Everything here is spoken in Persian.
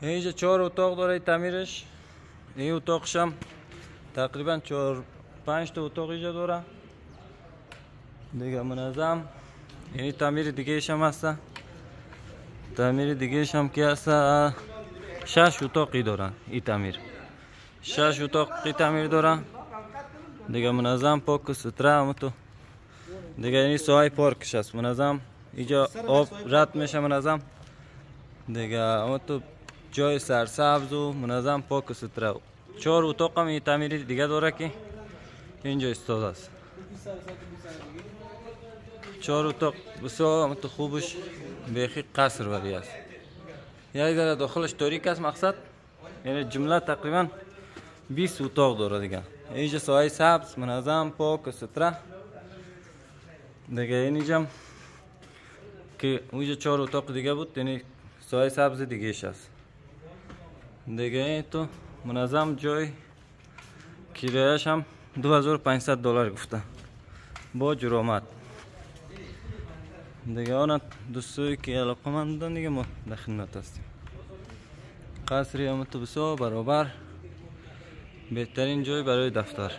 اینجا 4 اتاق داره تعمیرش. این اتاقش هم تقریبا 4-5 تا اتاق اینجا داره دیگه منظم. یعنی تعمیر دیگه هم هست. تعمیر دیگه هم که هست 6 اتاقی داره. این تعمیر 6 اتاقی تعمیر داره دیگه منظم، پاک و ستره. هم تو دیگه یعنی ساحه پارکش است منظم. اینجا آب رد میشه منظم دیگه. اما تو جای سرسبز و منظم، پاک و ستره. 4 اتاق هم این تعمیر دیگه داره که اینجا استاد است. 4 اتاق بسیار تو خوبش بیخی قصر ولی است. یعنی در داخلش تاریک است مقصد. یعنی جمله تقریبا 20 اتاق داره دیگه. اینجا سایه سبز منظم، پاک و ستره دیگه. اینجا که اونجا 4 اتاق دیگه بود، یعنی سایه سبز دیگه است دیگه. این تو منظم جای کرایه‌اش هم $2500 گفته با جرامت دیگه. آن دوستایی که علاقه‌مندن دیگه ما در خدمت هستیم. قصری هم تو بسیار برابر بهترین جای برای دفتر.